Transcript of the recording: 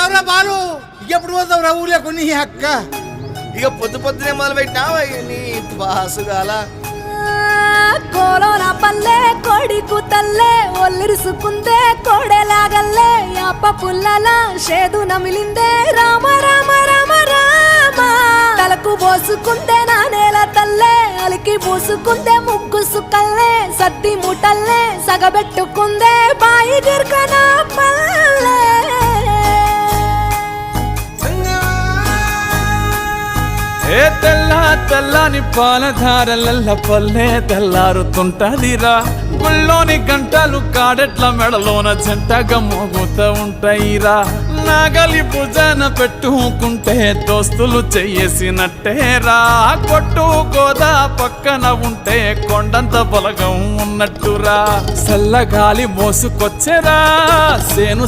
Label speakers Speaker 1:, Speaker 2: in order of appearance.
Speaker 1: పోతావురా బాలు ఎప్పుడు పోతావురా ఊర్లో కొన్ని అక్క
Speaker 2: ఇక పొద్దునే మొదలు పెట్టినావా నీ బాసుగాల
Speaker 3: కోరోనా పల్లె కోడి కూతల్లే ఒల్లిరుసుకుందే కోడెలాగల్లే యాప పుల్లల షేదు నమిలిందే రామ రామ రామ రామ తలకు పోసుకుందే నా నేల తల్లే అలికి పూసుకుందే ముగ్గు సుక్కల్లే సత్తి ముటల్లే సగబెట్టుకుందే బాయి గిర్కన పల్లె
Speaker 4: ఏ తెల్లని పాలధారలల్ల పల్లె తెల్లారుతుంటదిరా గుళ్ళోని గంటలు కాడెట్ల మెడలోన జంటగా మోగుతూ ఉంటాయిరా నాగలి భుజాన పెట్టుకుంటే దోస్తులు చెయ్యేసినట్టేరా కొట్టు గోదా పక్కన ఉంటే కొండంత బలగం ఉన్నట్టురా చల్లగాలి మోసుకొచ్చెరా సేను